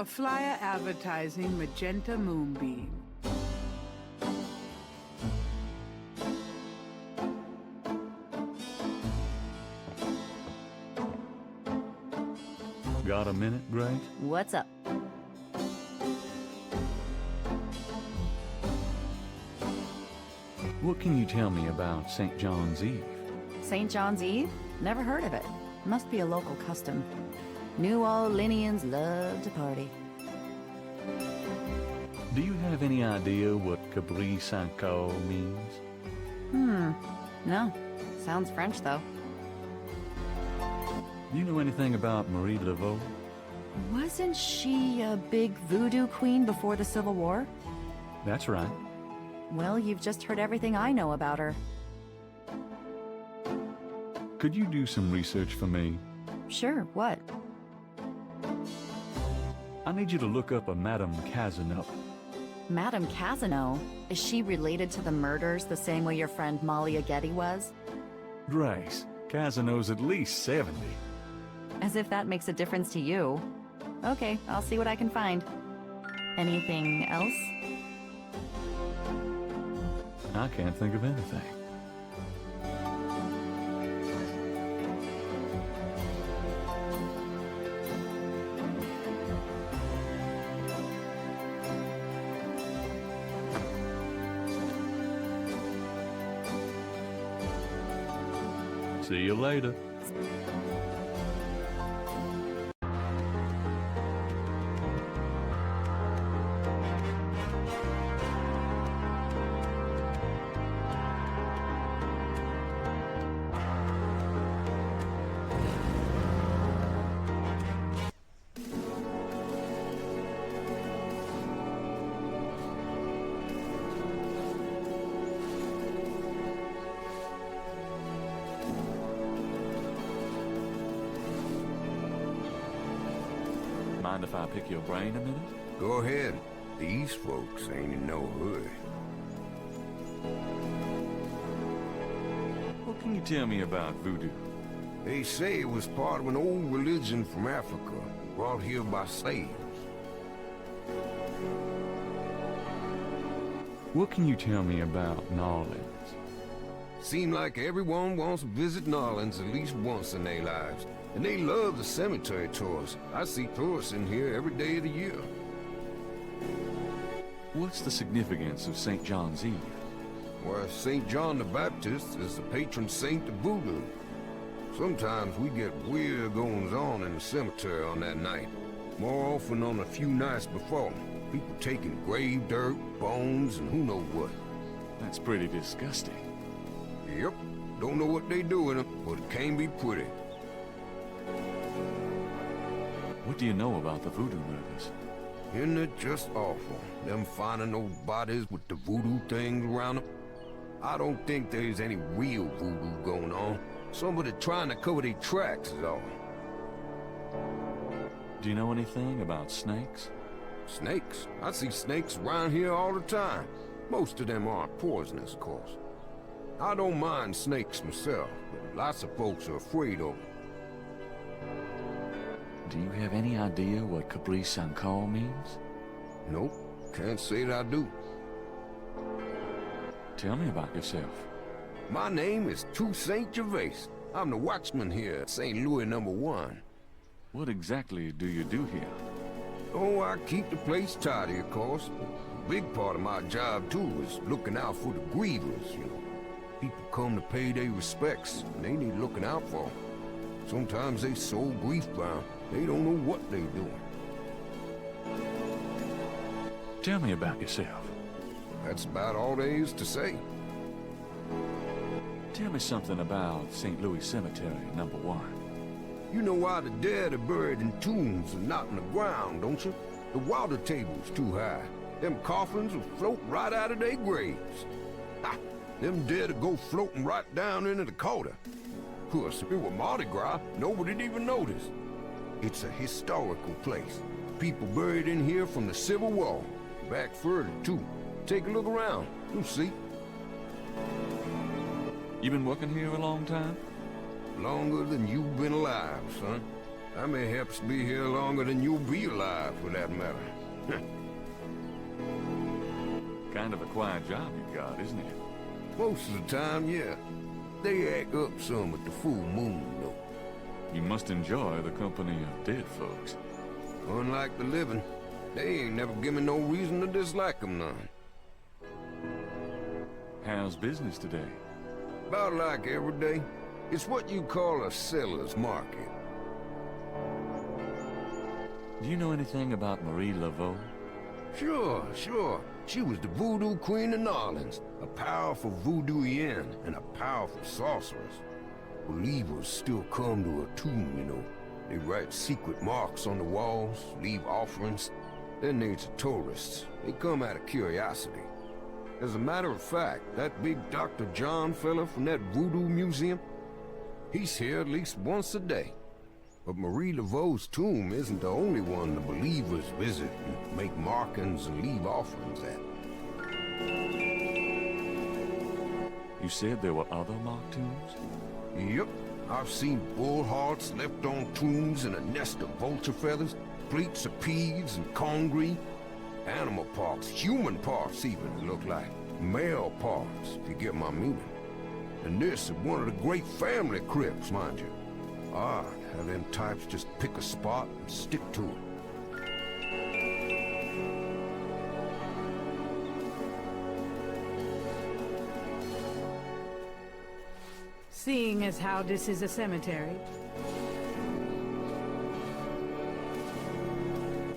A flyer advertising magenta moonbeam. Got a minute, Grace? What's up? What can you tell me about St. John's Eve? St. John's Eve? Never heard of it. Must be a local custom. New Orleanians love to party. Do you have any idea what Cabri Saint-Caux means? No. Sounds French, though. Do you know anything about Marie Laveau? Wasn't she a big voodoo queen before the Civil War? That's right. Well, you've just heard everything I know about her. Could you do some research for me? Sure, what? I need you to look up a Madame Cazeneuve. Madame Cazeneuve? Is she related to the murders the same way your friend Malia Gedde was? Grace, Cazeneuve's at least 70. As if that makes a difference to you. Okay, I'll see what I can find. Anything else? I can't think of anything. See you later. Mind if I pick your brain a minute? Go ahead. These folks ain't in no hurry. What can you tell me about voodoo? They say it was part of an old religion from Africa, brought here by slaves. What can you tell me about New Orleans? Seem like everyone wants to visit New Orleans at least once in their lives. And they love the cemetery tours. I see tourists in here every day of the year. What's the significance of St. John's Eve? Well, St. John the Baptist is the patron saint of voodoo. Sometimes we get weird goings-on in the cemetery on that night. More often on a few nights before. People taking grave dirt, bones, and who knows what. That's pretty disgusting. Yep. Don't know what they do with them, but it can be pretty. What do you know about the voodoo murders? Isn't it just awful, them finding those bodies with the voodoo things around them? I don't think there's any real voodoo going on. Somebody trying to cover their tracks is all. Do you know anything about snakes? Snakes? I see snakes around here all the time. Most of them aren't poisonous, of course. I don't mind snakes myself, but lots of folks are afraid of them. Do you have any idea what Cabri Saint-Caux means? Nope, can't say that I do. Tell me about yourself. My name is Toussaint Gervais. I'm the watchman here at St. Louis No. 1. What exactly do you do here? Oh, I keep the place tidy, of course. A big part of my job, too, is looking out for the grievers, you know. People come to pay their respects, and they need looking out for. Sometimes they so grief-bound, they don't know what they're doing. Tell me about yourself. That's about all there is to say. Tell me something about St. Louis Cemetery, No. 1. You know why the dead are buried in tombs and not in the ground, don't you? The water table's too high. Them coffins will float right out of their graves. Ha! Them dead will go floating right down into the Calder. Of course, if it were Mardi Gras, nobody'd even notice. It's a historical place. People buried in here from the Civil War. Back further, too. Take a look around. You'll see. You been working here a long time? Longer than you've been alive, son. I may help be here longer than you'll be alive, for that matter. Kind of a quiet job you've got, isn't it? Most of the time, yeah. They act up some at the full moon, though. You must enjoy the company of dead folks. Unlike the living, they ain't never given no reason to dislike them none. How's business today? About like every day. It's what you call a seller's market. Do you know anything about Marie Laveau? Sure. She was the voodoo queen of New Orleans, a powerful voodooian and a powerful sorceress. Believers still come to her tomb, you know. They write secret marks on the walls, leave offerings. Then there's the tourists. They come out of curiosity. As a matter of fact, that big Dr. John fella from that voodoo museum, he's here at least once a day. But Marie Laveau's tomb isn't the only one the believers visit and make markings and leave offerings at. You said there were other mock tombs? Yep. I've seen bull hearts left on tombs and a nest of vulture feathers, plates of peas and congreve, animal parts, human parts even, it look like. Male parts, if you get my meaning. And this is one of the great family crypts, mind you. Odd how them types just pick a spot and stick to it. Seeing as how this is a cemetery,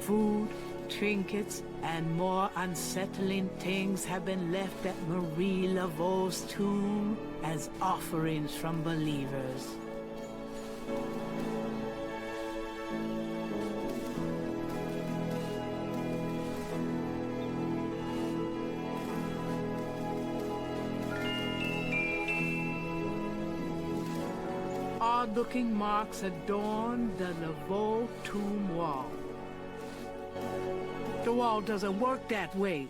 food, trinkets, and more unsettling things have been left at Marie Laveau's tomb as offerings from believers. Odd-looking marks adorn the Laveau tomb wall. The wall doesn't work that way.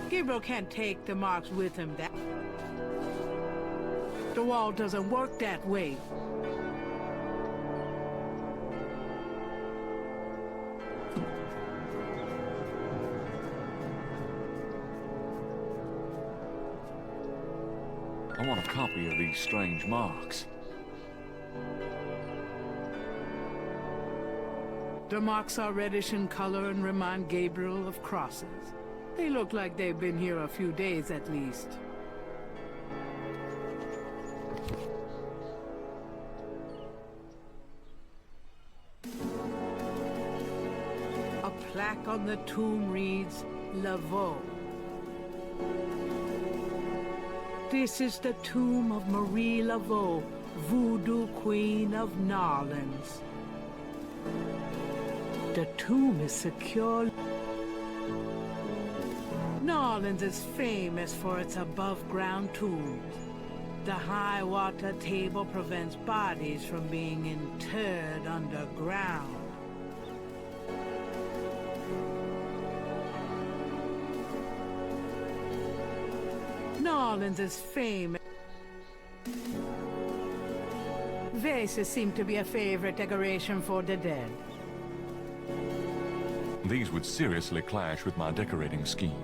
Gabriel can't take the marks with him. The wall doesn't work that way. I want a copy of these strange marks. The marks are reddish in color and remind Gabriel of crosses. They look like they've been here a few days at least. A plaque on the tomb reads, Laveau. This is the tomb of Marie Laveau, Voodoo Queen of New Orleans. The tomb is secure. New Orleans is famous for its above-ground tombs. The high water table prevents bodies from being interred underground. New Orleans is famous. Vases seem to be a favorite decoration for the dead. These would seriously clash with my decorating scheme.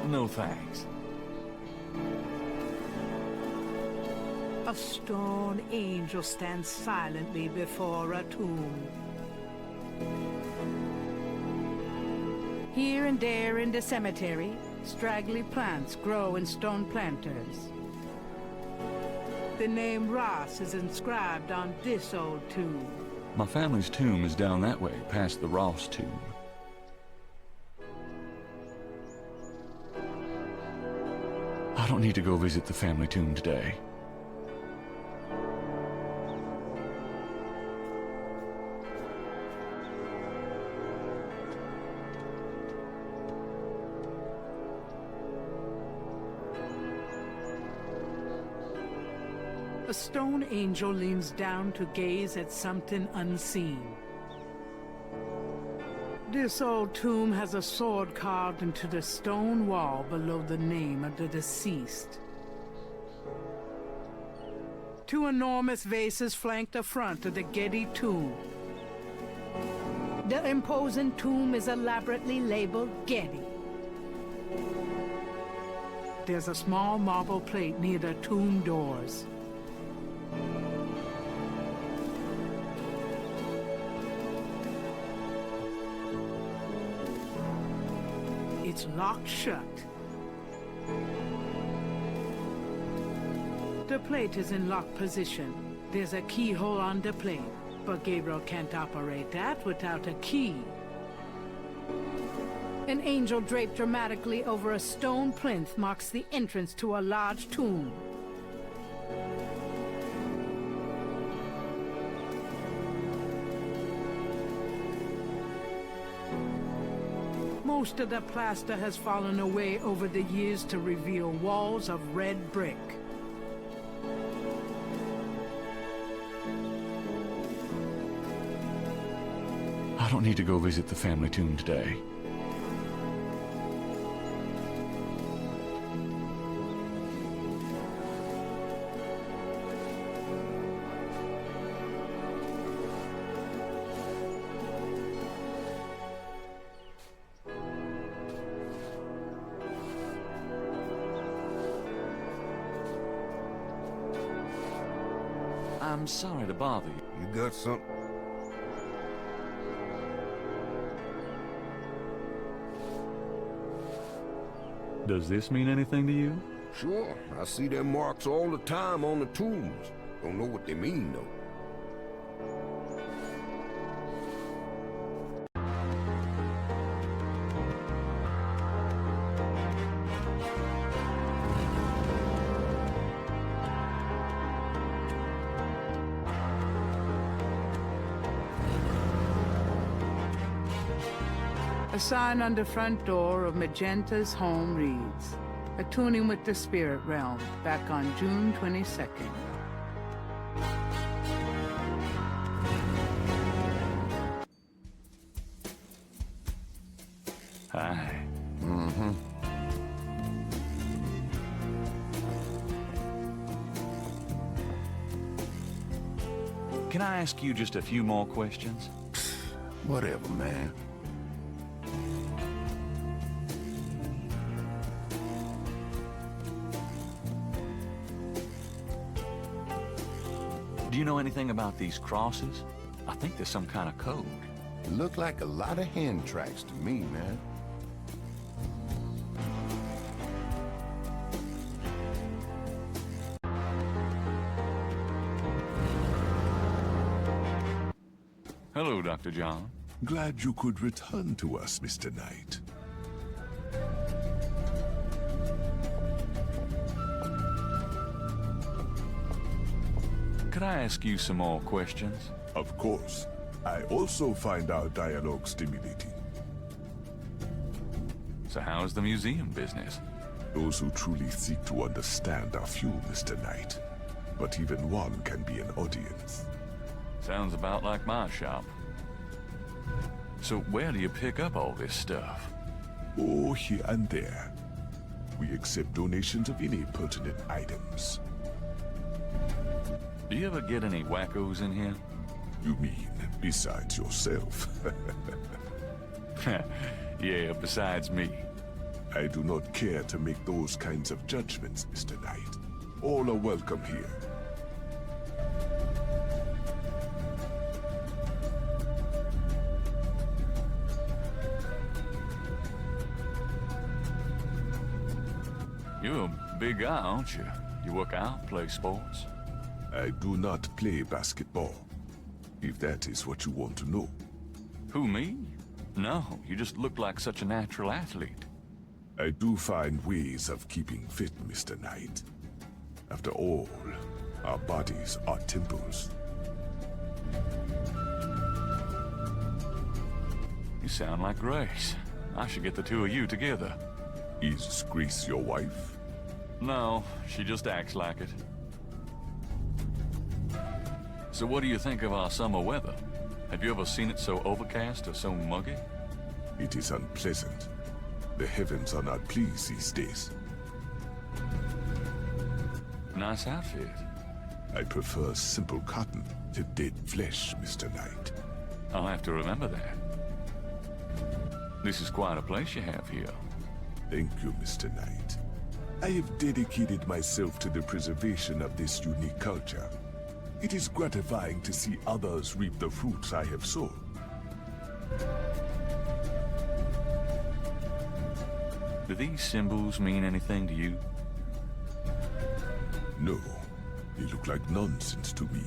No thanks. A stone angel stands silently before a tomb. Here and there in the cemetery, straggly plants grow in stone planters. The name Ross is inscribed on this old tomb. My family's tomb is down that way, past the Ross tomb. I don't need to go visit the family tomb today. A stone angel leans down to gaze at something unseen. This old tomb has a sword carved into the stone wall below the name of the deceased. Two enormous vases flank the front of the Gedde tomb. The imposing tomb is elaborately labeled Gedde. There's a small marble plate near the tomb doors. It's locked shut. The plate is in locked position. There's a keyhole on the plate, but Gabriel can't operate that without a key. An angel draped dramatically over a stone plinth marks the entrance to a large tomb. Most of the plaster has fallen away over the years to reveal walls of red brick. I don't need to go visit the family tomb today. I'm sorry to bother you. You got something? Does this mean anything to you? Sure, I see them marks all the time on the tombs. Don't know what they mean, though. A sign on the front door of Magenta's home reads, "Attuning with the Spirit Realm," back on June 22nd. Hi. Can I ask you just a few more questions? Whatever, man. Do you know anything about these crosses? I think there's some kind of code. It looked like a lot of hand tracks to me, man. Hello, Dr. John. Glad you could return to us, Mr. Knight. Could I ask you some more questions? Of course. I also find our dialogue stimulating. So how's the museum business? Those who truly seek to understand are few, Mr. Knight. But even one can be an audience. Sounds about like my shop. So where do you pick up all this stuff? Oh, here and there. We accept donations of any pertinent items. Do you ever get any wackos in here? You mean, besides yourself? Yeah, besides me. I do not care to make those kinds of judgments, Mr. Knight. All are welcome here. You're a big guy, aren't you? You work out, play sports? I do not play basketball, if that is what you want to know. Who, me? No, you just look like such a natural athlete. I do find ways of keeping fit, Mr. Knight. After all, our bodies are temples. You sound like Grace. I should get the two of you together. Is Grace your wife? No, she just acts like it. So what do you think of our summer weather? Have you ever seen it so overcast or so muggy? It is unpleasant. The heavens are not pleased these days. Nice outfit. I prefer simple cotton to dead flesh, Mr. Knight. I'll have to remember that. This is quite a place you have here. Thank you, Mr. Knight. I have dedicated myself to the preservation of this unique culture. It is gratifying to see others reap the fruits I have sown. Do these symbols mean anything to you? No, they look like nonsense to me.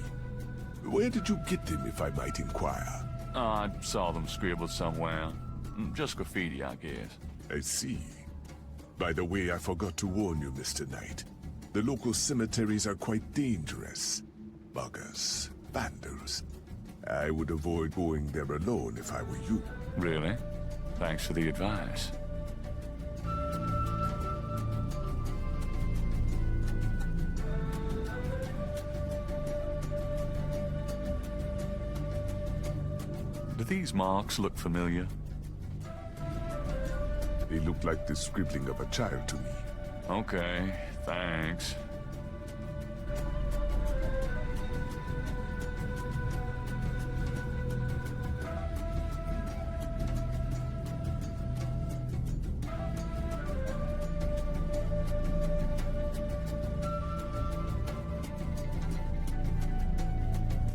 Where did you get them, if I might inquire? I saw them scribbled somewhere. Just graffiti, I guess. I see. By the way, I forgot to warn you, Mr. Knight. The local cemeteries are quite dangerous. Buggers, vandals. I would avoid going there alone if I were you. Really? Thanks for the advice. Do these marks look familiar? They look like the scribbling of a child to me. Okay, thanks.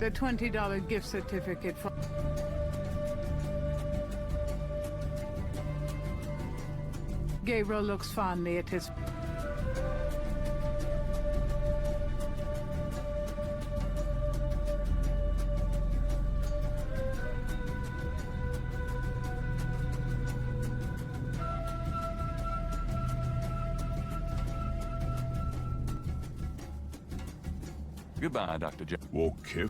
The $20 gift certificate for... Gabriel looks fondly at his... Goodbye, Dr. J. Okay.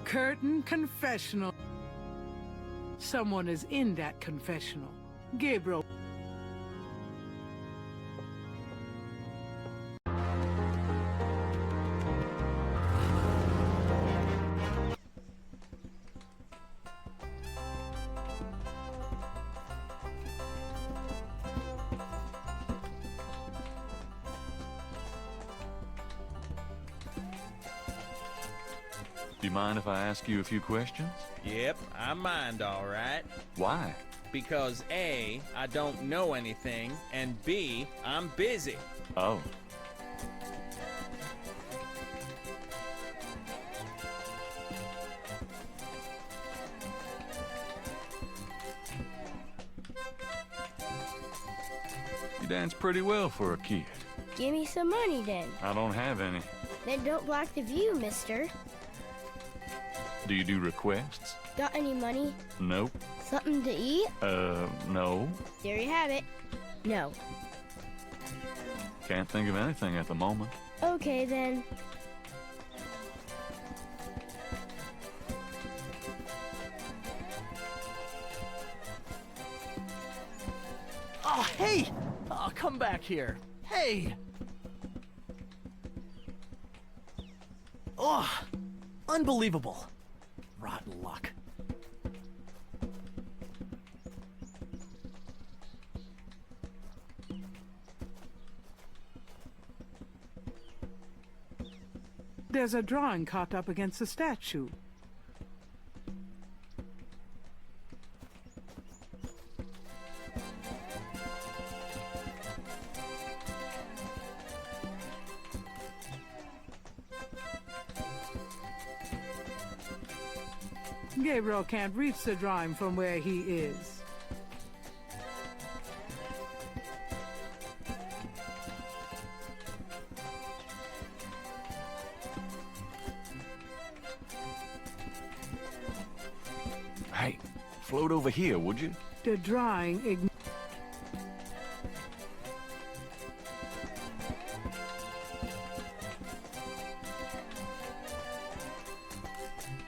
Curtain confessional. Someone is in that confessional. Gabriel. Do you mind if I ask you a few questions? Yep, I mind all right. Why? Because A, I don't know anything, and B, I'm busy. Oh. You dance pretty well for a kid. Give me some money then. I don't have any. Then don't block the view, mister. Do you do requests? Got any money? Nope. Something to eat? No. There you have it. No. Can't think of anything at the moment. Okay then. Oh, hey! Oh, come back here. Hey! Oh, unbelievable. Rotten luck. There's a drawing caught up against the statue. Gabriel can't reach the drawing from where he is. Hey, float over here, would you? The drawing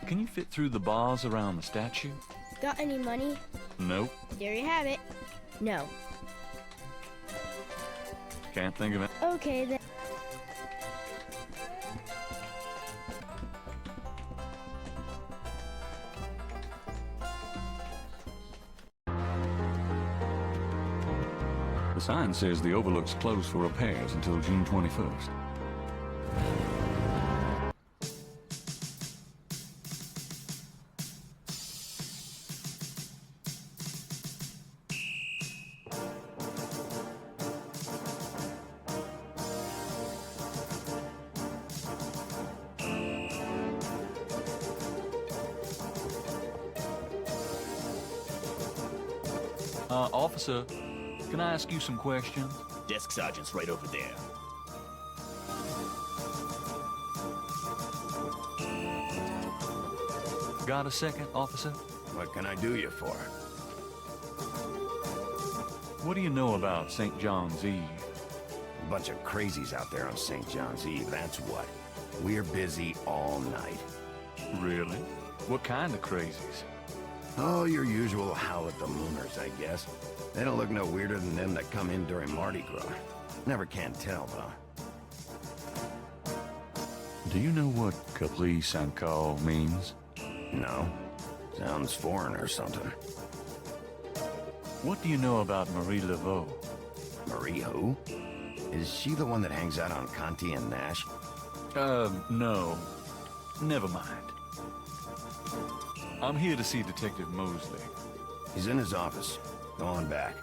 Can you fit through the bars around the statue? Got any money? Nope. There you have it. No. Can't think of it. Okay then. The sign says the Overlook's closed for repairs until June 21st. Officer, can I ask you some questions? Desk sergeant's right over there. Got a second, officer? What can I do you for? What do you know about St. John's Eve? A bunch of crazies out there on St. John's Eve, that's what. We're busy all night. Really? What kind of crazies? Oh, your usual howl-at-the-mooners, I guess. They don't look no weirder than them that come in during Mardi Gras. Never can tell, though. Do you know what caprice and call means? No. Sounds foreign or something. What do you know about Marie Laveau? Marie who? Is she the one that hangs out on Conti and Nash? No. Never mind. I'm here to see Detective Mosley. He's in his office. Go on back.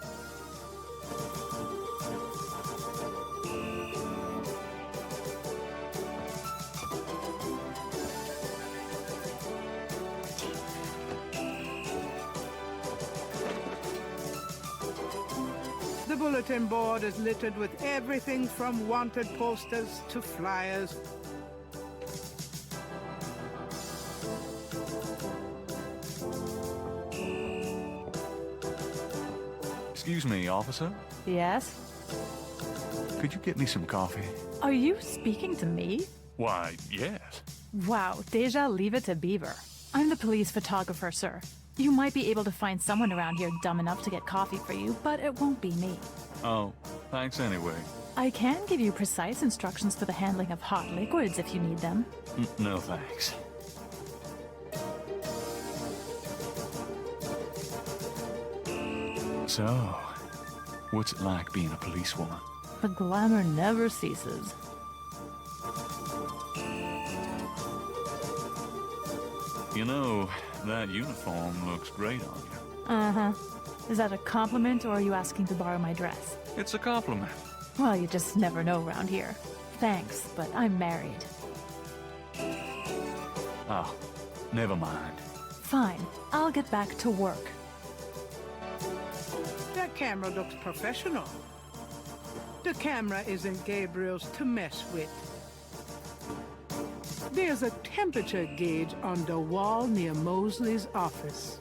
The bulletin board is littered with everything from wanted posters to flyers. Excuse me, officer. Yes? Could you get me some coffee? Are you speaking to me? Why, yes. Wow, déjà leave it to Beaver. I'm the police photographer, sir. You might be able to find someone around here dumb enough to get coffee for you, but it won't be me. Oh, thanks anyway. I can give you precise instructions for the handling of hot liquids if you need them. No thanks. So, what's it like being a policewoman? The glamour never ceases. You know, that uniform looks great on you. Uh-huh. Is that a compliment, or are you asking to borrow my dress? It's a compliment. Well, you just never know around here. Thanks, but I'm married. Oh, never mind. Fine. I'll get back to work. That camera looks professional. The camera isn't Gabriel's to mess with. There's a temperature gauge on the wall near Mosley's office.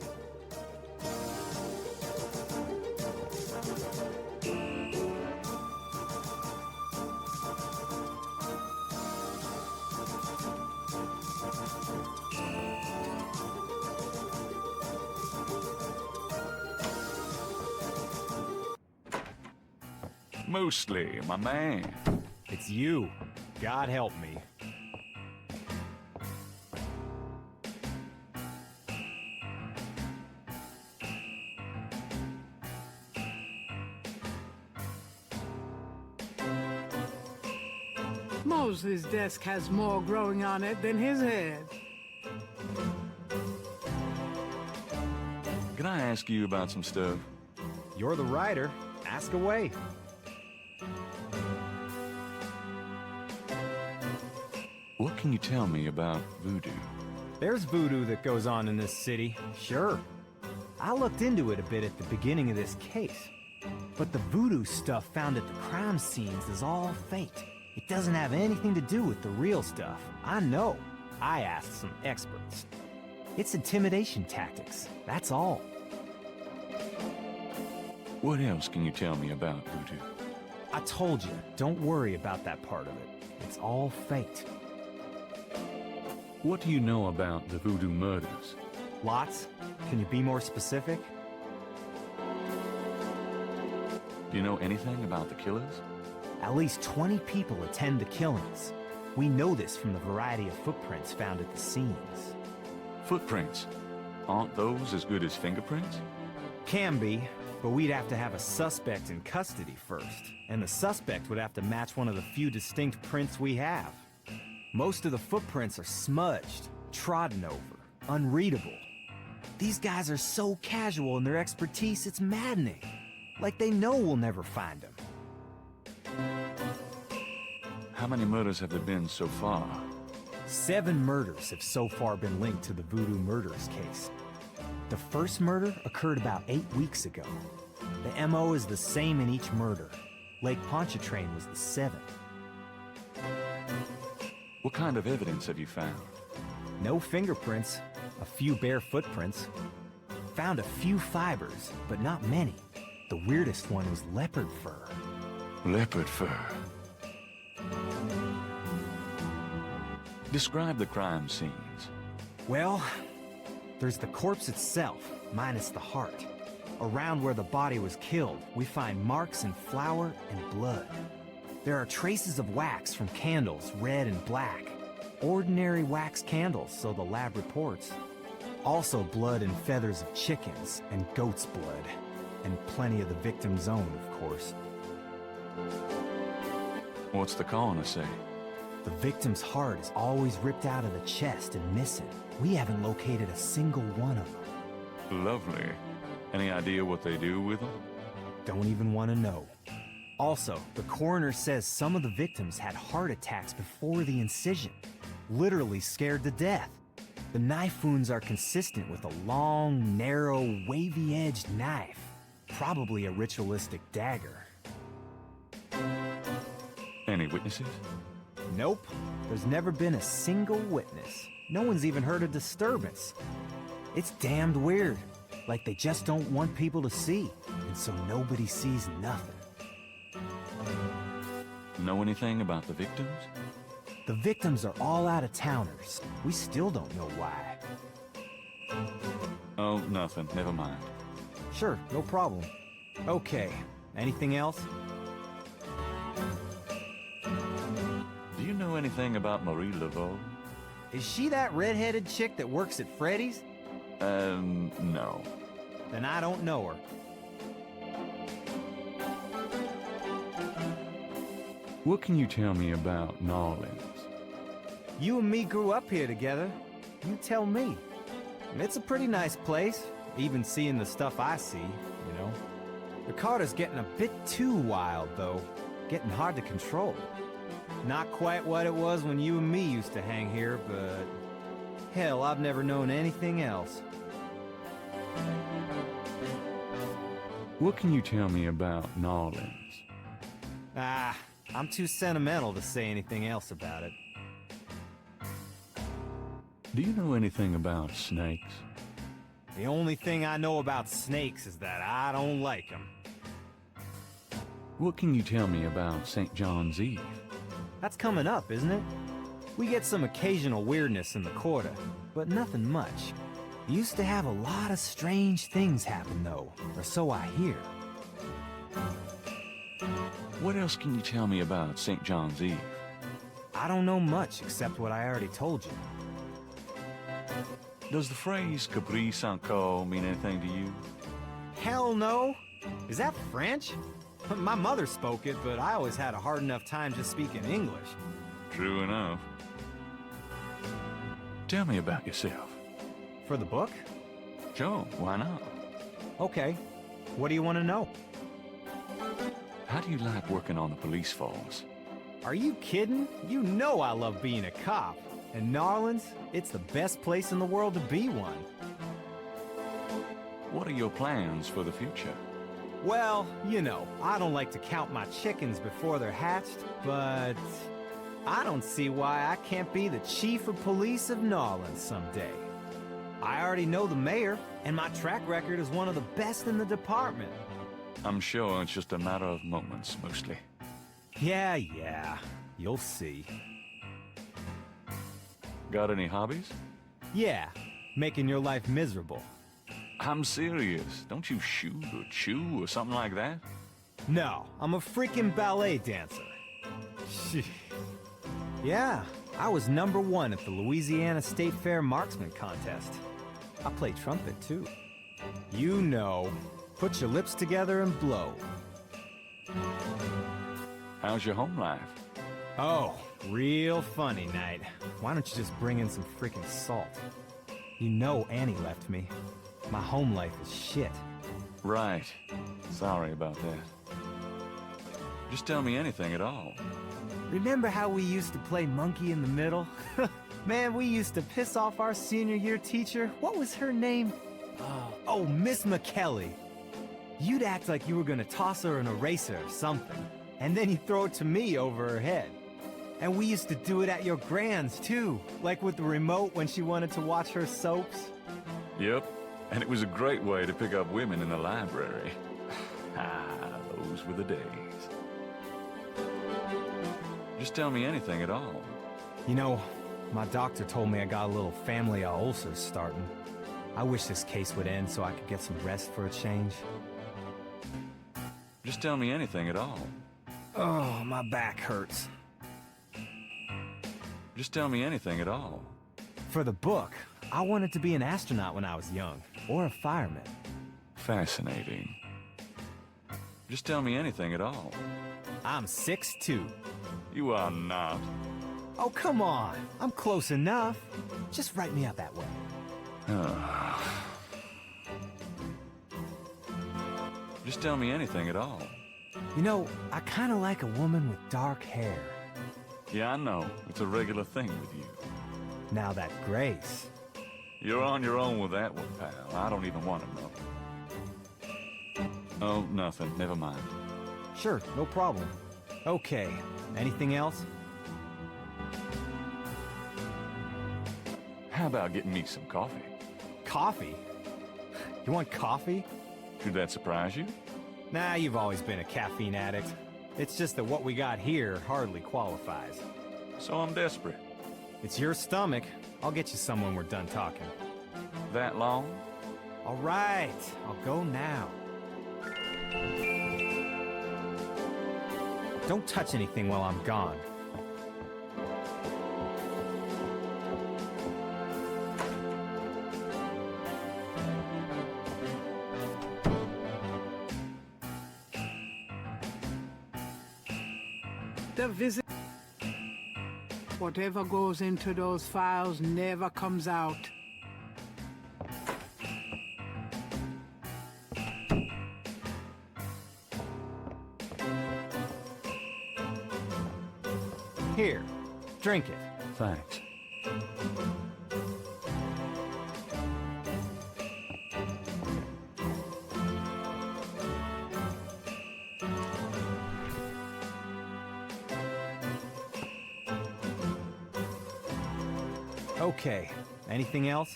Mostly, my man. It's you. God help me. Mosley's desk has more growing on it than his head. Can I ask you about some stuff? You're the writer. Ask away. What can you tell me about voodoo? There's voodoo that goes on in this city, sure. I looked into it a bit at the beginning of this case. But the voodoo stuff found at the crime scenes is all fake. It doesn't have anything to do with the real stuff. I know. I asked some experts. It's intimidation tactics, that's all. What else can you tell me about voodoo? I told you, don't worry about that part of it. It's all faked. What do you know about the voodoo murders? Lots. Can you be more specific? Do you know anything about the killers? At least 20 people attend the killings. We know this from the variety of footprints found at the scenes. Footprints? Aren't those as good as fingerprints? Can be, But we'd have to have a suspect in custody first, and the suspect would have to match one of the few distinct prints we have. Most of the footprints are smudged, trodden over, unreadable. These guys are so casual in their expertise, it's maddening. Like they know we'll never find them. How many murders have there been so far? 7 murders have so far been linked to the voodoo murders case. The first murder occurred about 8 weeks ago. The MO is the same in each murder. Lake Pontchartrain was the 7th. What kind of evidence have you found? No fingerprints, a few bare footprints. Found a few fibers, but not many. The weirdest one was leopard fur. Leopard fur. Describe the crime scenes. Well, there's the corpse itself, minus the heart. Around where the body was killed, we find marks in flour and blood. There are traces of wax from candles, red and black. Ordinary wax candles, so the lab reports. Also blood and feathers of chickens, and goat's blood. And plenty of the victim's own, of course. What's the coroner say? The victim's heart is always ripped out of the chest and missing. We haven't located a single one of them. Lovely. Any idea what they do with them? Don't even want to know. Also, the coroner says some of the victims had heart attacks before the incision. Literally scared to death. The knife wounds are consistent with a long, narrow, wavy-edged knife. Probably a ritualistic dagger. Any witnesses? Nope. There's never been a single witness. No one's even heard a disturbance. It's damned weird. Like they just don't want people to see. And so nobody sees nothing. Know anything about the victims? The victims are all out-of-towners. We still don't know why. Oh, nothing. Never mind. Sure, no problem. Okay, anything else? Do you know anything about Marie Laveau? Is she that red-headed chick that works at Freddy's? No. Then I don't know her. What can you tell me about New Orleans? You and me grew up here together. You tell me. And it's a pretty nice place, even seeing the stuff I see, you know. The Carter's getting a bit too wild, though. Getting hard to control. Not quite what it was when you and me used to hang here, but... hell, I've never known anything else. What can you tell me about New Orleans? Ah, I'm too sentimental to say anything else about it. Do you know anything about snakes? The only thing I know about snakes is that I don't like them. What can you tell me about St. John's Eve? That's coming up, isn't it? We get some occasional weirdness in the quarter, but nothing much. Used to have a lot of strange things happen, though, or so I hear. What else can you tell me about St. John's Eve? I don't know much except what I already told you. Does the phrase caprice encore mean anything to you? Hell no! Is that French? My mother spoke it, but I always had a hard enough time just speaking English. True enough. Tell me about yourself. For the book? Sure, why not? Okay. What do you want to know? How do you like working on the police force? Are you kidding? You know I love being a cop. And New Orleans, it's the best place in the world to be one. What are your plans for the future? Well, you know, I don't like to count my chickens before they're hatched, but I don't see why I can't be the chief of police of New Orleans someday. I already know the mayor, and my track record is one of the best in the department. I'm sure it's just a matter of moments, mostly. Yeah, you'll see. Got any hobbies? Yeah, making your life miserable. I'm serious. Don't you shoot or chew or something like that? No, I'm a freaking ballet dancer. Yeah, I was #1 at the Louisiana State Fair Marksman Contest. I play trumpet, too. You know, Put your lips together and blow. How's your home life? Oh, real funny, Knight. Why don't you just bring in some freaking salt? You know Annie left me. My home life is shit. Right. Sorry about that. Just tell me anything at all. Remember how we used to play monkey in the middle? Man, we used to piss off our senior year teacher. What was her name? Oh, Miss McKelly. You'd act like you were gonna toss her an eraser or something, and then you'd throw it to me over her head. And we used to do it at your grand's, too, like with the remote when she wanted to watch her soaps. Yep, and it was a great way to pick up women in the library. Those were the days. Just tell me anything at all. You know, my doctor told me I got a little family of ulcers starting. I wish this case would end so I could get some rest for a change. Just tell me anything at all. Oh, my back hurts. Just tell me anything at all. For the book, I wanted to be an astronaut when I was young, or a fireman. Fascinating. Just tell me anything at all. I'm 6'2". You are not. Oh, come on. I'm close enough. Just write me out that way. Just tell me anything at all. You know, I kind of like a woman with dark hair. Yeah, I know. It's a regular thing with you. Now that Grace. You're on your own with that one, pal. I don't even want to know. Oh, nothing. Never mind. Sure, no problem. Okay, anything else? How about getting me some coffee? Coffee? You want coffee? Should that surprise you? Nah, you've always been a caffeine addict. It's just that what we got here hardly qualifies. So I'm desperate. It's your stomach. I'll get you some when we're done talking. That long? All right, I'll go now. Don't touch anything while I'm gone. The visit. Whatever goes into those files never comes out. Here, drink it. Thanks. Okay, anything else?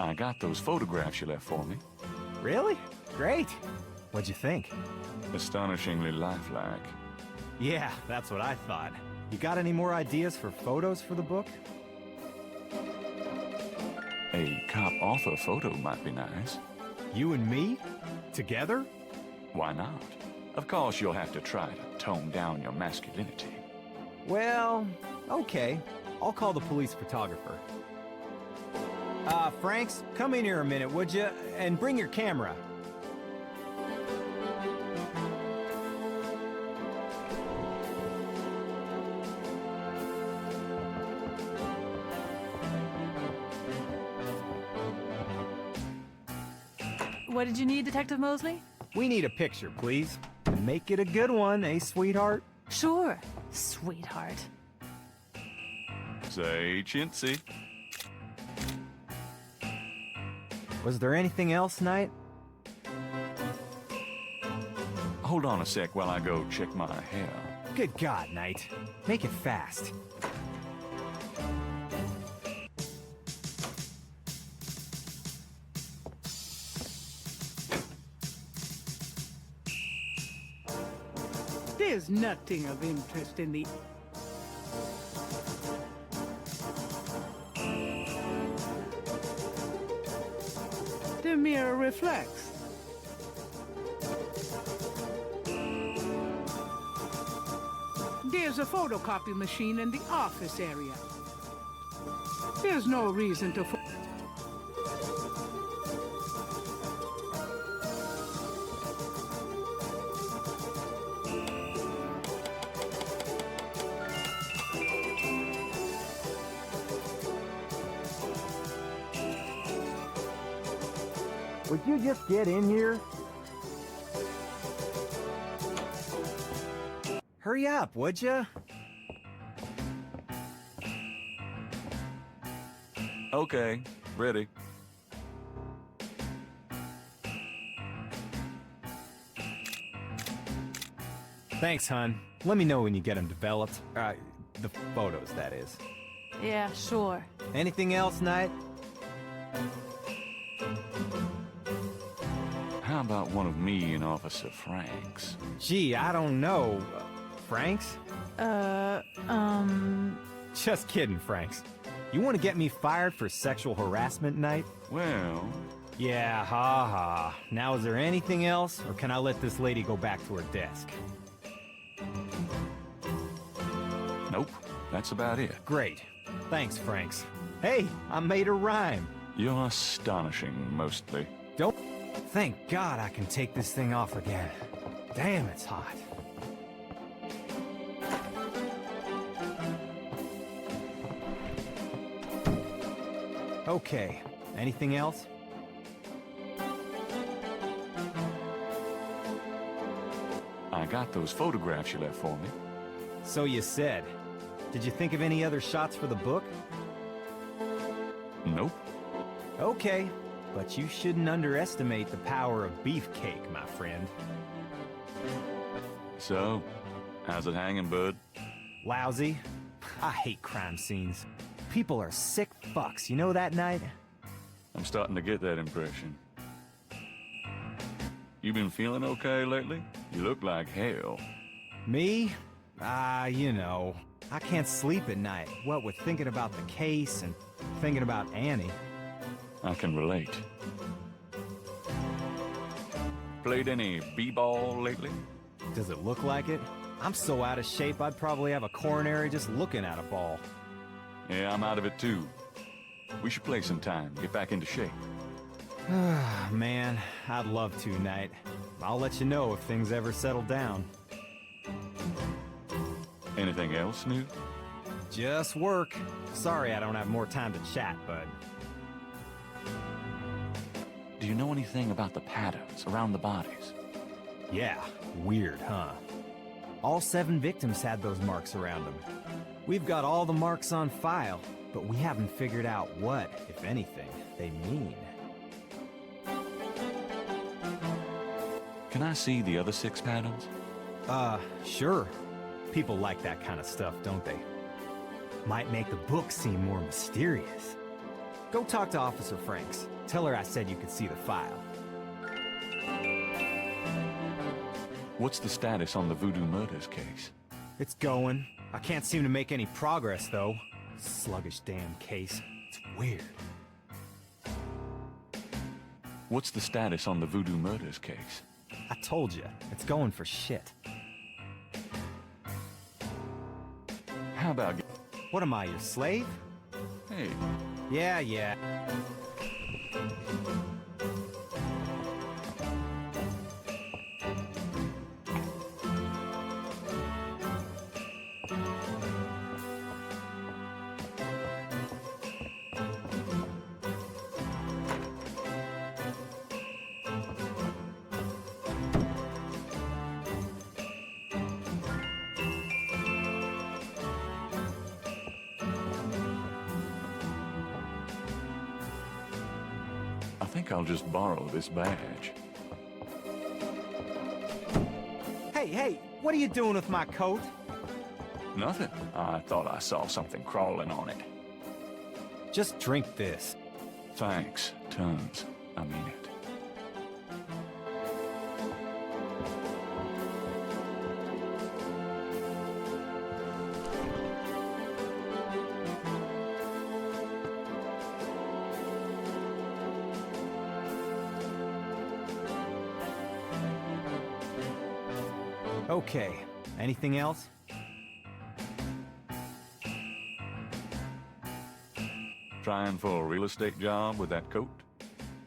I got those photographs you left for me. Really? Great. What'd you think? Astonishingly lifelike. Yeah, that's what I thought. You got any more ideas for photos for the book? A cop-author photo might be nice. You and me? Together? Why not? Of course you'll have to try to tone down your masculinity. Well, okay. I'll call the police photographer. Franks, come in here a minute, would you? And bring your camera. What did you need, Detective Mosley? We need a picture, please. And make it a good one, eh, sweetheart? Sure, sweetheart. Say chintzy. Was there anything else, Knight? Hold on a sec while I go check my hair. Good God, Knight. Make it fast. There's nothing of interest in the... The mirror reflects. There's a photocopy machine in the office area. There's no reason to... would you just get in here? Hurry up, would ya? Okay, ready. Thanks, hon. Let me know when you get them developed. The photos, that is. Yeah, sure. Anything else, Knight? How about one of me and Officer Franks? Gee, I don't know. Franks? Just kidding, Franks. You want to get me fired for sexual harassment, Knight? Well... Yeah, ha. Now, is there anything else, or can I let this lady go back to her desk? Nope, that's about it. Great. Thanks, Franks. Hey, I made a rhyme. You're astonishing, mostly. Don't... Thank God I can take this thing off again. Damn, it's hot. Okay, anything else? I got those photographs you left for me. So you said. Did you think of any other shots for the book? Nope. Okay, but you shouldn't underestimate the power of beefcake, my friend. So, how's it hanging, bud? Lousy. I hate crime scenes. People are sick fucks, you know that, Knight? I'm starting to get that impression. You been feeling okay lately? You look like hell. Me? You know. I can't sleep at night, what with thinking about the case and thinking about Annie. I can relate. Played any b-ball lately? Does it look like it? I'm so out of shape I'd probably have a coronary just looking at a ball. Yeah, I'm out of it too. We should play sometime, get back into shape. Man, I'd love to, Knight. I'll let you know if things ever settle down. Anything else new? Just work. Sorry I don't have more time to chat, bud. Do you know anything about the patterns around the bodies? Yeah, weird, huh? All 7 victims had those marks around them. We've got all the marks on file, but we haven't figured out what, if anything, they mean. Can I see the other 6 patterns? Sure. People like that kind of stuff, don't they? Might make the book seem more mysterious. Go talk to Officer Franks. Tell her I said you could see the file. What's the status on the voodoo murders case? It's going. I can't seem to make any progress, though. Sluggish damn case. It's weird. What's the status on the voodoo murders case? I told you, it's going for shit. How about... What am I, your slave? Hey. Yeah. I think I'll just borrow this badge. Hey, what are you doing with my coat? Nothing. I thought I saw something crawling on it. Just drink this. Thanks, tons. I mean it. Okay, anything else? Trying for a real estate job with that coat?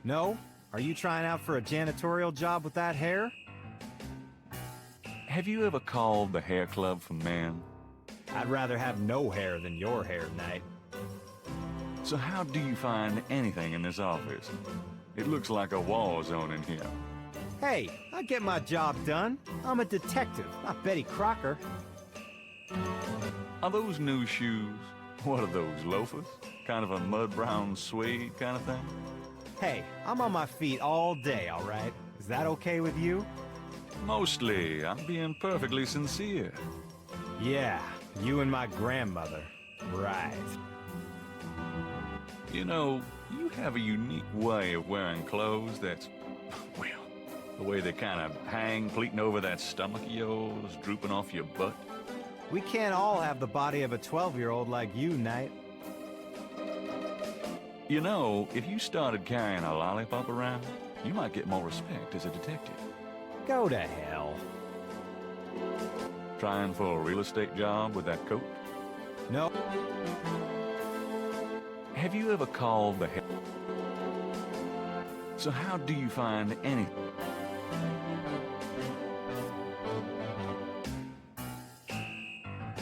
No? Are you trying out for a janitorial job with that hair? Have you ever called the hair club for men? I'd rather have no hair than your hair, Knight. So how do you find anything in this office? It looks like a war zone in here. Hey, I get my job done. I'm a detective, not Betty Crocker. Are those new shoes? What are those, loafers? Kind of a mud-brown suede kind of thing? Hey, I'm on my feet all day, all right? Is that okay with you? Mostly. I'm being perfectly sincere. Yeah, you and my grandmother. Right. You know, you have a unique way of wearing clothes that's, well, the way they kind of hang, pleating over that stomach of yours, drooping off your butt. We can't all have the body of a 12-year-old like you, Knight. You know, if you started carrying a lollipop around, you might get more respect as a detective. Go to hell. Trying for a real estate job with that coat? No. Have you ever called the head? So how do you find anything?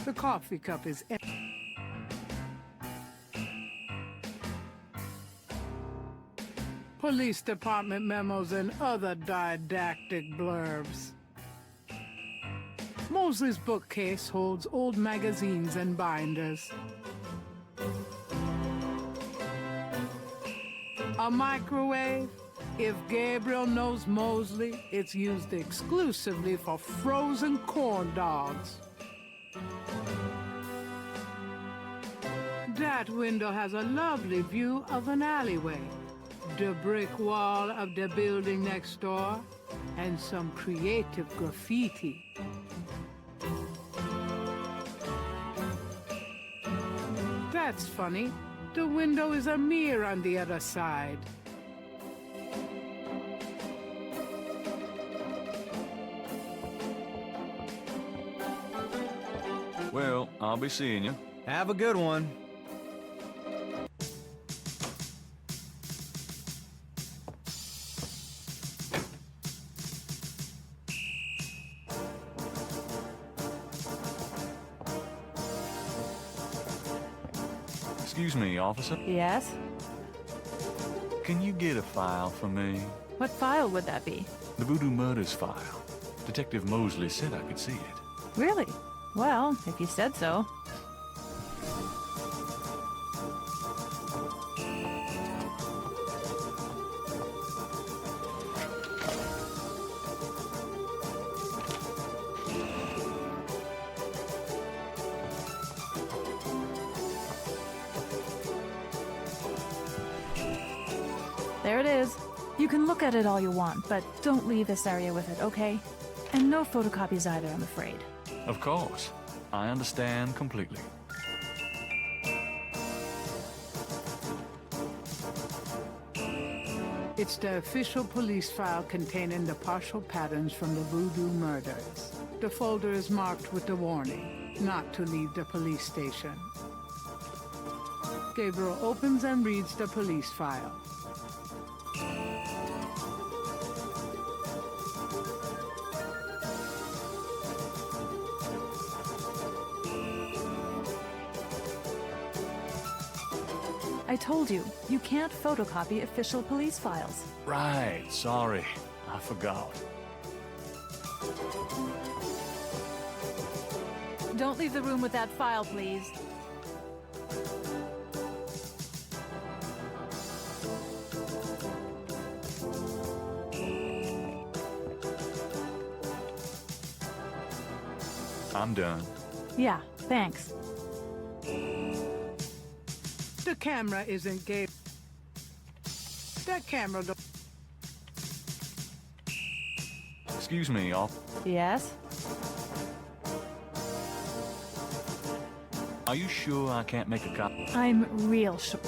The coffee cup is empty. Police department memos and other didactic blurbs. Mosley's bookcase holds old magazines and binders. A microwave? If Gabriel knows Mosley, it's used exclusively for frozen corn dogs. That window has a lovely view of an alleyway, the brick wall of the building next door, and some creative graffiti. That's funny. The window is a mirror on the other side. Well, I'll be seeing you. Have a good one. Excuse me, officer. Yes? Can you get a file for me? What file would that be? The Voodoo Murders file. Detective Mosley said I could see it. Really? Well, if you said so. There it is. You can look at it all you want, but don't leave this area with it, okay? And no photocopies either, I'm afraid. Of course. I understand completely. It's the official police file containing the partial patterns from the Voodoo murders. The folder is marked with the warning, not to leave the police station. Gabriel opens and reads the police file. I told you, you can't photocopy official police files. Right, sorry. I forgot. Don't leave the room with that file, please. I'm done. Yeah, thanks. The camera isn't Gabe. That camera don't... Excuse me, Yes? Are you sure I can't make a copy? I'm real sure.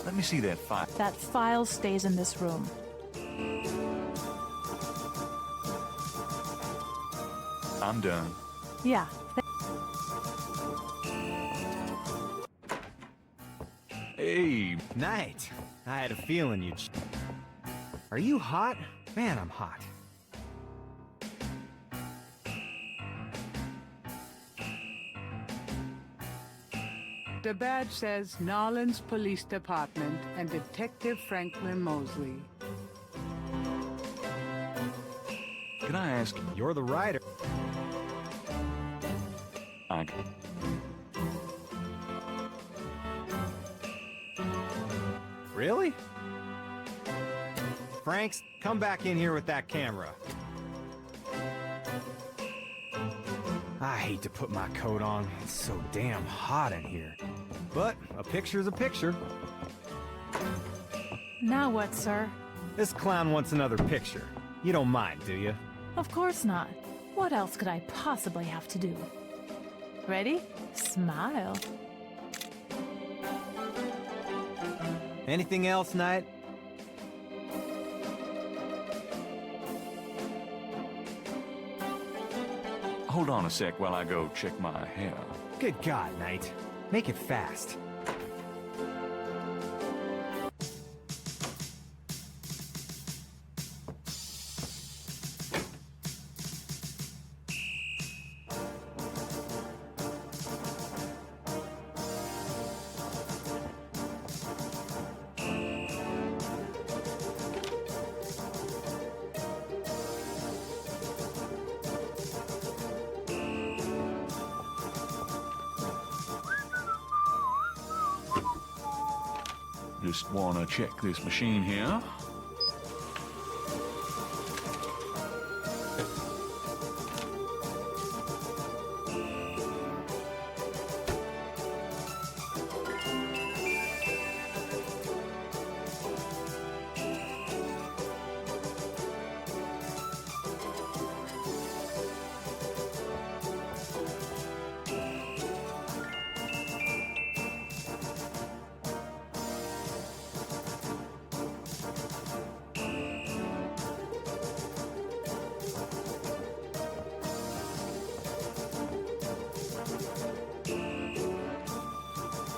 Let me see that file. That file stays in this room. I'm done. Yeah. Hey. Knight, I had a feeling you'd... Are you hot? Man, I'm hot. The badge says Nolan's Police Department and Detective Franklin Mosley. Can I ask? You're the writer. Really? Franks, come back in here with that camera. I hate to put my coat on. It's so damn hot in here. But a picture's a picture. Now what, sir? This clown wants another picture. You don't mind, do you? Of course not. What else could I possibly have to do? Ready? Smile. Anything else, Knight? Hold on a sec while I go check my hair. Good God, Knight. Make it fast. Just want to check this machine here.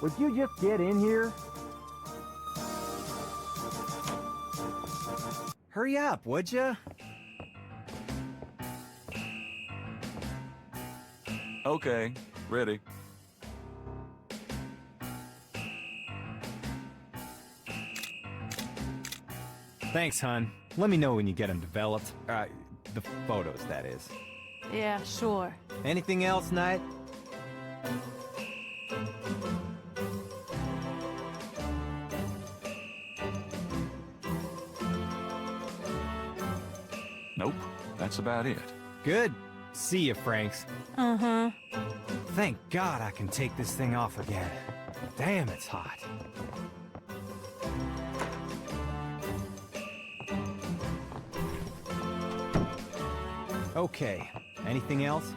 Would you just get in here? Hurry up, would ya? Okay, ready. Thanks, hon. Let me know when you get them developed. The photos, that is. Yeah, sure. Anything else, Knight? Nope, that's about it. Good. See you, Franks. Uh-huh. Thank God I can take this thing off again. Damn, it's hot. Okay, anything else?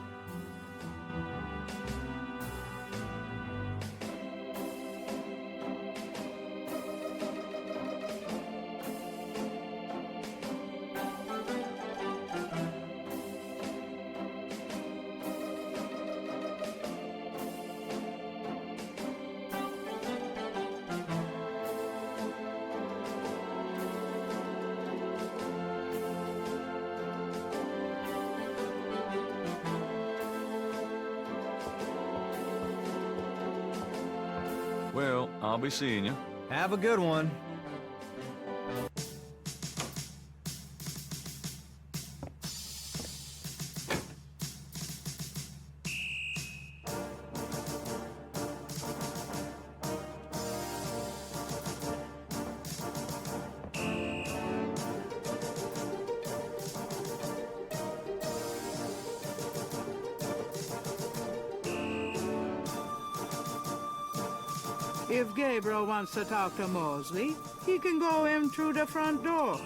Well, I'll be seeing you. Have a good one. If Gabriel wants to talk to Mosley, he can go in through the front door.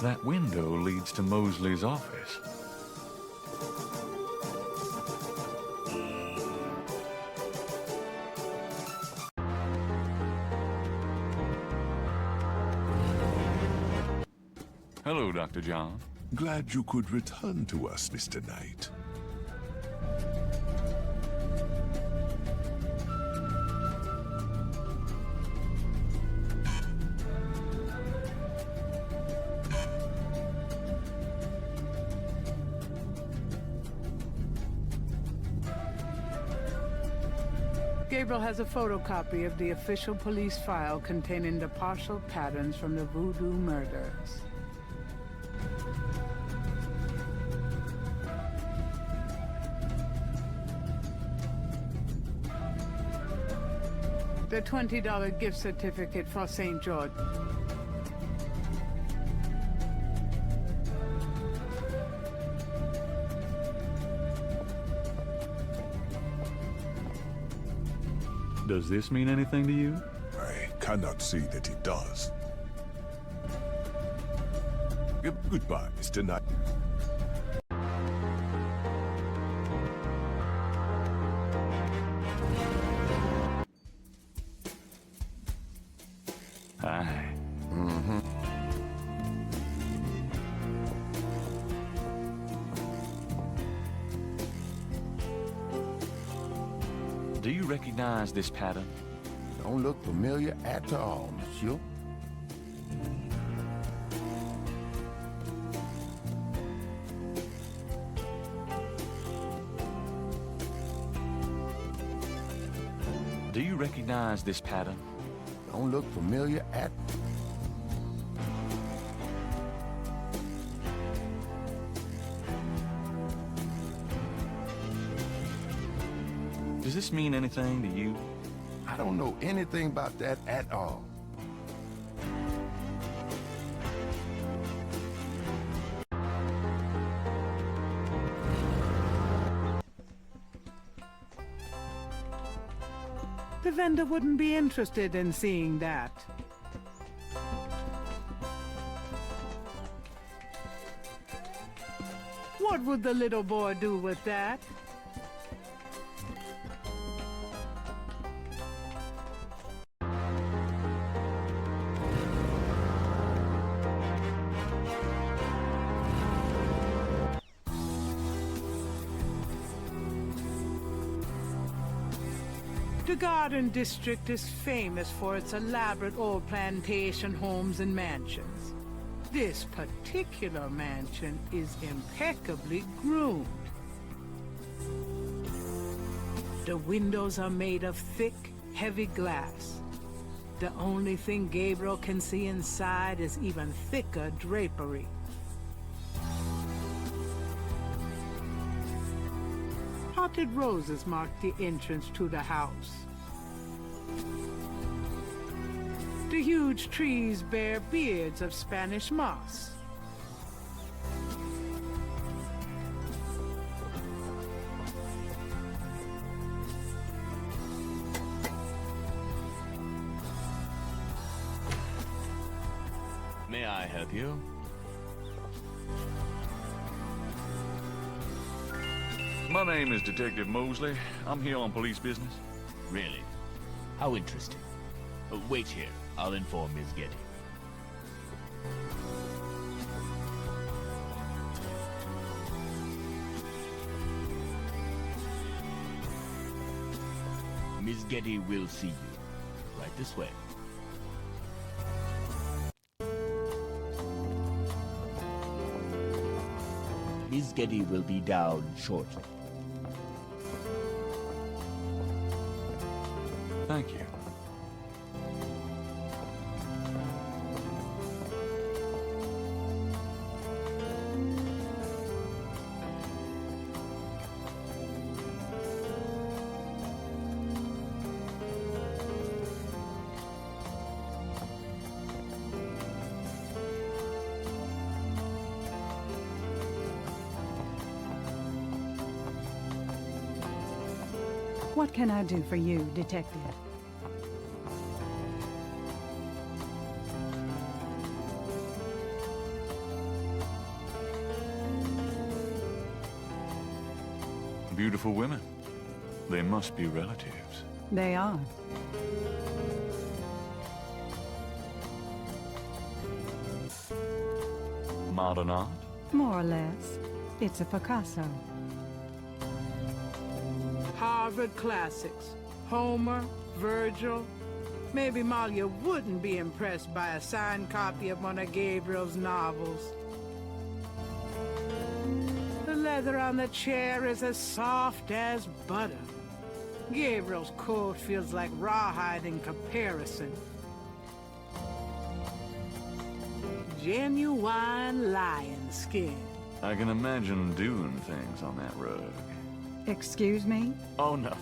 That window leads to Mosley's office. Hello, Dr. John. Glad you could return to us, Mr. Knight. Gabriel has a photocopy of the official police file containing the partial patterns from the voodoo murders. The $20 gift certificate for St. George. Does this mean anything to you? I cannot say that it does. Goodbye, Mr. Knight. Hi. Do you recognize this pattern? Don't look familiar at all, monsieur. Do you recognize this pattern? Don't look familiar at... Does this mean anything to you? I don't know anything about that at all. The vendor wouldn't be interested in seeing that. What would the little boy do with that? The Garden District is famous for its elaborate old plantation homes and mansions. This particular mansion is impeccably groomed. The windows are made of thick, heavy glass. The only thing Gabriel can see inside is even thicker drapery. Potted roses mark the entrance to the house. The huge trees bear beards of Spanish moss. May I help you? My name is Detective Mosley. I'm here on police business. Really? How interesting. Wait here. I'll inform Ms. Gedde. Ms. Gedde will see you. Right this way. Ms. Gedde will be down shortly. Thank you. What can I do for you, Detective? Beautiful women. They must be relatives. They are. Modern art? More or less. It's a Picasso. Harvard classics. Homer, Virgil. Maybe Malia wouldn't be impressed by a signed copy of one of Gabriel's novels. The leather on the chair is as soft as butter. Gabriel's coat feels like rawhide in comparison. Genuine lion skin. I can imagine doing things on that rug. Excuse me? Oh, nothing.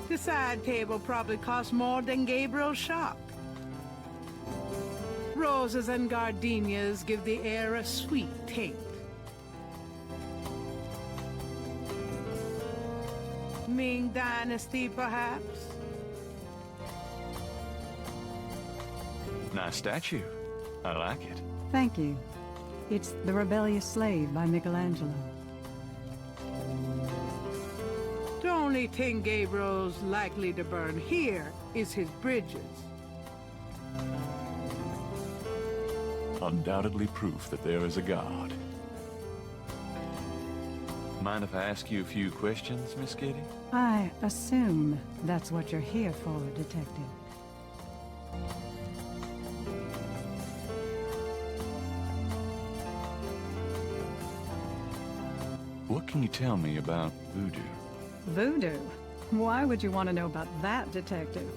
The side table probably costs more than Gabriel's shop. Roses and gardenias give the air a sweet taint. Ming Dynasty, perhaps? Nice statue. I like it. Thank you. It's The Rebellious Slave by Michelangelo. The only thing Gabriel's likely to burn here is his bridges. Undoubtedly proof that there is a God. Mind if I ask you a few questions, Miss Gedde? I assume that's what you're here for, Detective. What can you tell me about voodoo? Voodoo? Why would you want to know about that, Detective?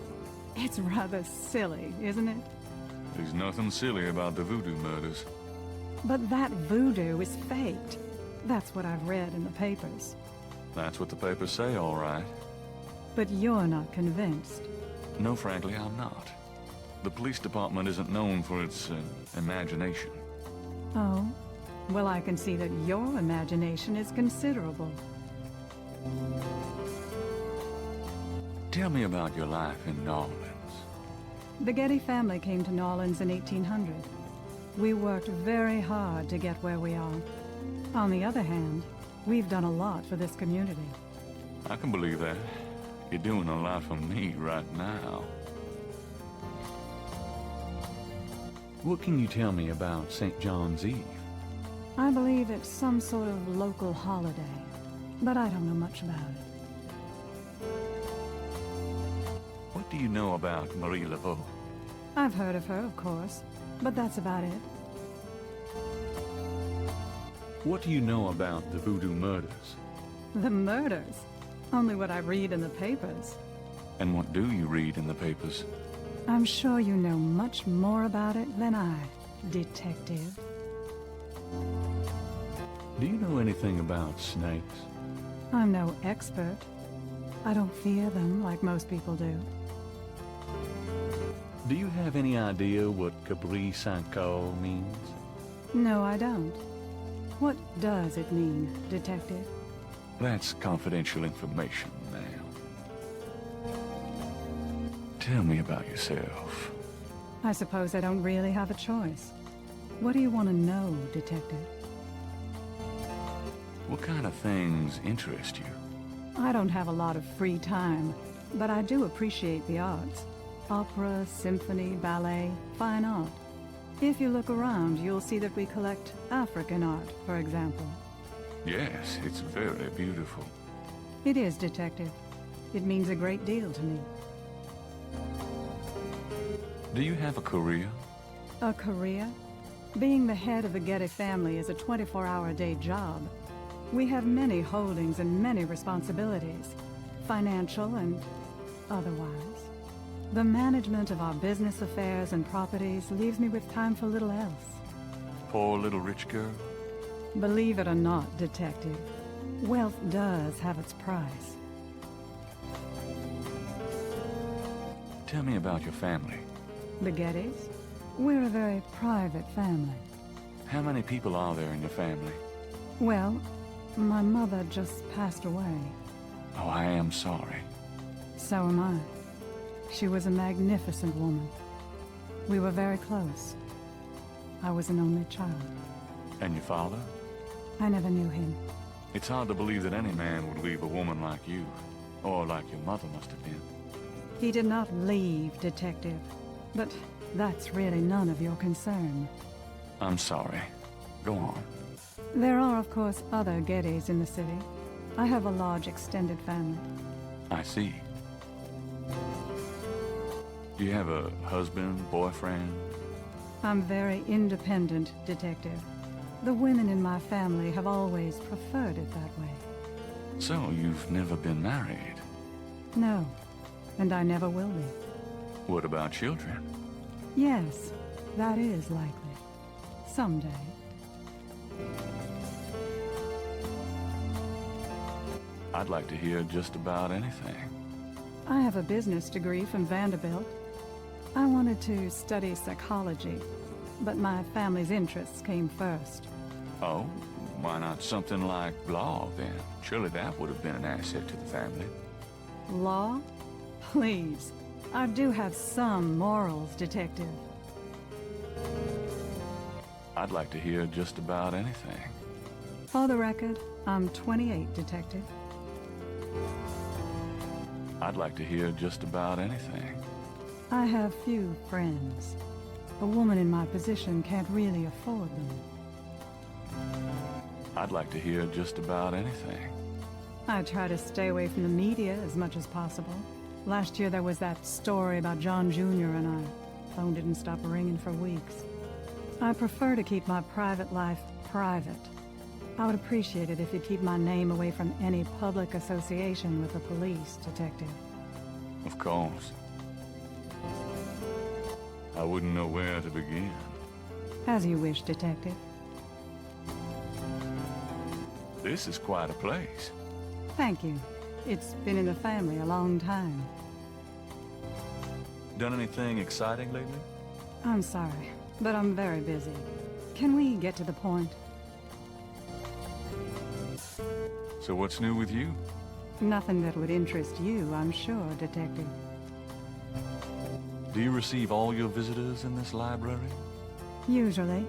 It's rather silly, isn't it? There's nothing silly about the voodoo murders. But that voodoo is faked. That's what I've read in the papers. That's what the papers say, all right. But you're not convinced. No, frankly, I'm not. The police department isn't known for its imagination. Oh? Well, I can see that your imagination is considerable. Tell me about your life in New Orleans. The Gedde family came to New Orleans in 1800. We worked very hard to get where we are. On the other hand, we've done a lot for this community. I can believe that. You're doing a lot for me right now. What can you tell me about St. John's Eve? I believe it's some sort of local holiday, but I don't know much about it. What do you know about Marie Laveau? I've heard of her, of course, but that's about it. What do you know about the voodoo murders? The murders? Only what I read in the papers. And what do you read in the papers? I'm sure you know much more about it than I, Detective. Do you know anything about snakes? I'm no expert. I don't fear them like most people do. Do you have any idea what Capri Sanko means? No, I don't. What does it mean, Detective? That's confidential information, ma'am. Tell me about yourself. I suppose I don't really have a choice. What do you want to know, Detective? What kind of things interest you? I don't have a lot of free time, but I do appreciate the arts. Opera, symphony, ballet, fine art. If you look around, you'll see that we collect African art, for example. Yes, it's very beautiful. It is, Detective. It means a great deal to me. Do you have a career? A career? Being the head of the Gedde family is a 24-hour-a-day job. We have many holdings and many responsibilities, financial and otherwise. The management of our business affairs and properties leaves me with time for little else. Poor little rich girl? Believe it or not, Detective, wealth does have its price. Tell me about your family. The Geddes? We're a very private family. How many people are there in your family? Well, my mother just passed away. Oh, I am sorry. So am I. She was a magnificent woman. We were very close. I was an only child. And your father? I never knew him. It's hard to believe that any man would leave a woman like you, or like your mother must have been. He did not leave, Detective, but that's really none of your concern. I'm sorry. Go on. There are, of course, other Geddes in the city. I have a large extended family. I see. Do you have a husband, boyfriend? I'm very independent, Detective. The women in my family have always preferred it that way. So, you've never been married? No, and I never will be. What about children? Yes, that is likely. Someday. I'd like to hear just about anything. I have a business degree from Vanderbilt. I wanted to study psychology, but my family's interests came first. Oh, why not something like law, then? Surely that would have been an asset to the family. Law? Please. I do have some morals, Detective. I'd like to hear just about anything. For the record, I'm 28, Detective. I'd like to hear just about anything. I have few friends. A woman in my position can't really afford them. I'd like to hear just about anything. I try to stay away from the media as much as possible. Last year there was that story about John Jr. and I. Phone didn't stop ringing for weeks. I prefer to keep my private life private. I would appreciate it if you'd keep my name away from any public association with the police, Detective. Of course. I wouldn't know where to begin. As you wish, Detective. This is quite a place. Thank you. It's been in the family a long time. Done anything exciting lately? I'm sorry, but I'm very busy. Can we get to the point? So what's new with you? Nothing that would interest you, I'm sure, Detective. Do you receive all your visitors in this library? Usually.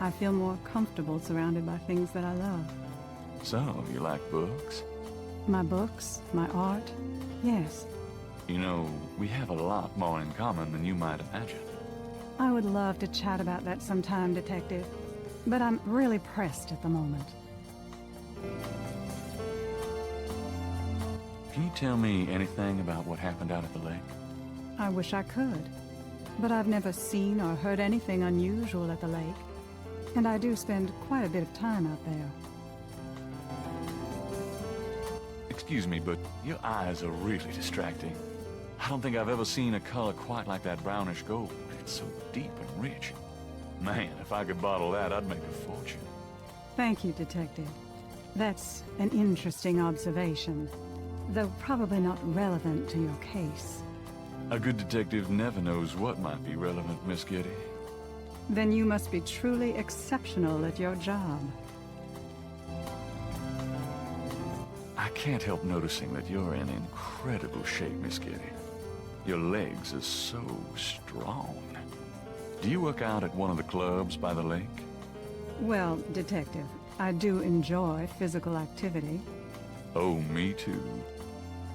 I feel more comfortable surrounded by things that I love. So, you like books? My books, my art, yes. You know, we have a lot more in common than you might imagine. I would love to chat about that sometime, Detective. But I'm really pressed at the moment. Can you tell me anything about what happened out at the lake? I wish I could. But I've never seen or heard anything unusual at the lake. And I do spend quite a bit of time out there. Excuse me, but your eyes are really distracting. I don't think I've ever seen a color quite like that brownish gold. It's so deep and rich. Man, if I could bottle that, I'd make a fortune. Thank you, Detective. That's an interesting observation, though probably not relevant to your case. A good detective never knows what might be relevant, Miss Gedde. Then you must be truly exceptional at your job. I can't help noticing that you're in incredible shape, Miss Gedde. Your legs are so strong. Do you work out at one of the clubs by the lake? Well, Detective, I do enjoy physical activity. Oh, me too.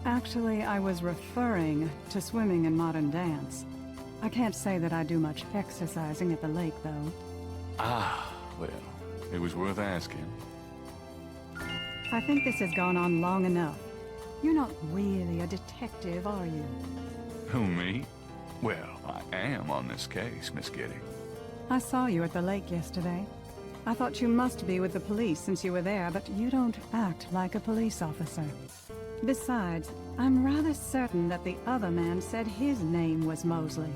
Actually, I was referring to swimming and modern dance. I can't say that I do much exercising at the lake, though. Ah, well, it was worth asking. I think this has gone on long enough. You're not really a detective, are you? Who, me? Well, I am on this case, Miss Gedde. I saw you at the lake yesterday. I thought you must be with the police since you were there, but you don't act like a police officer. Besides, I'm rather certain that the other man said his name was Mosley.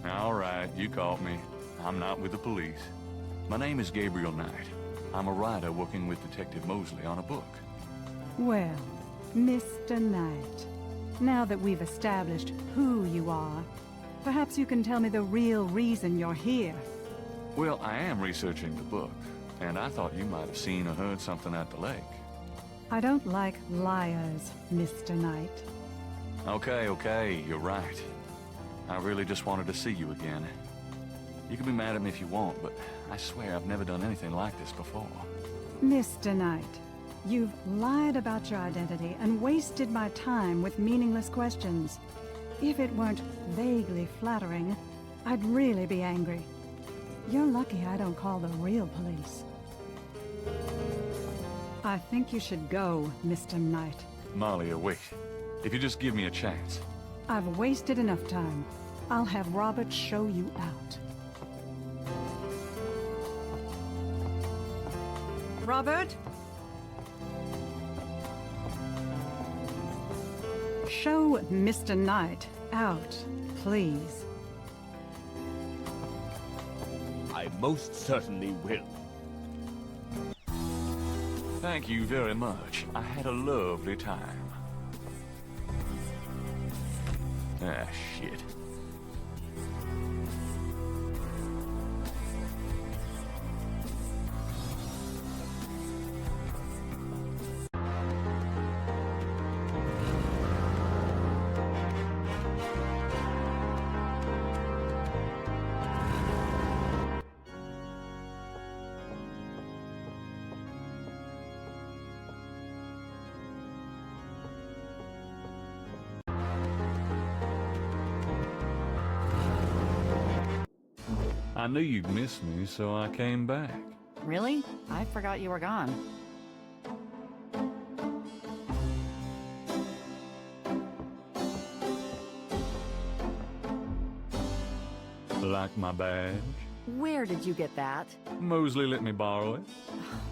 All right, you caught me. I'm not with the police. My name is Gabriel Knight. I'm a writer working with Detective Mosley on a book. Well, Mr. Knight, now that we've established who you are, perhaps you can tell me the real reason you're here. Well, I am researching the book, and I thought you might have seen or heard something at the lake. I don't like liars, Mr. Knight. Okay, you're right. I really just wanted to see you again. You can be mad at me if you want, but I swear I've never done anything like this before. Mr. Knight, you've lied about your identity and wasted my time with meaningless questions. If it weren't vaguely flattering, I'd really be angry. You're lucky I don't call the real police. I think you should go, Mr. Knight. Malia, wait. If you just give me a chance. I've wasted enough time. I'll have Robert show you out. Robert? Show Mr. Knight out, please. I most certainly will. Thank you very much. I had a lovely time. Ah, shit. I knew you'd miss me, so I came back. Really? I forgot you were gone. Like my badge? Where did you get that? Mosley let me borrow it.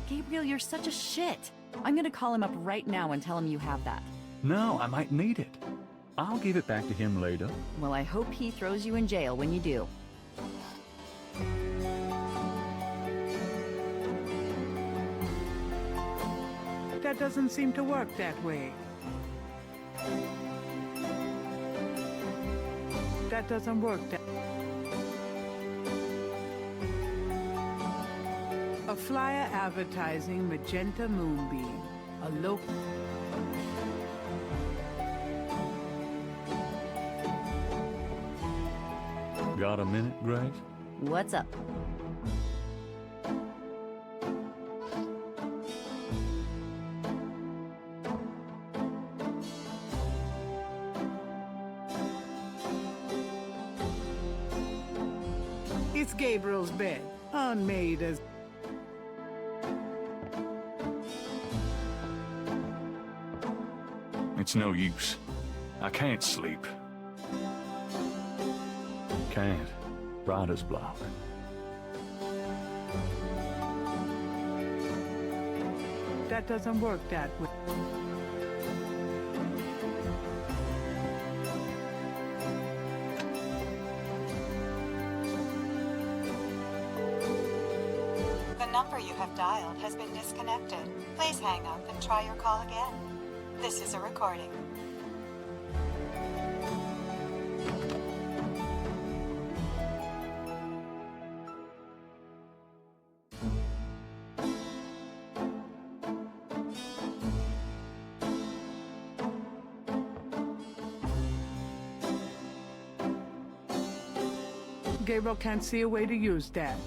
Gabriel, you're such a shit. I'm gonna call him up right now and tell him you have that. No, I might need it. I'll give it back to him later. Well, I hope he throws you in jail when you do. That doesn't seem to work that way. That doesn't work that A flyer advertising Magenta Moonbeam, a local... Got a minute, Grace? What's up? It's Gabriel's bed, unmade as... It's no use. I can't sleep. Can't. Writer's block. That doesn't work that way. The number you have dialed has been disconnected. Please hang up and try your call again. This is a recording. Gabriel can't see a way to use that.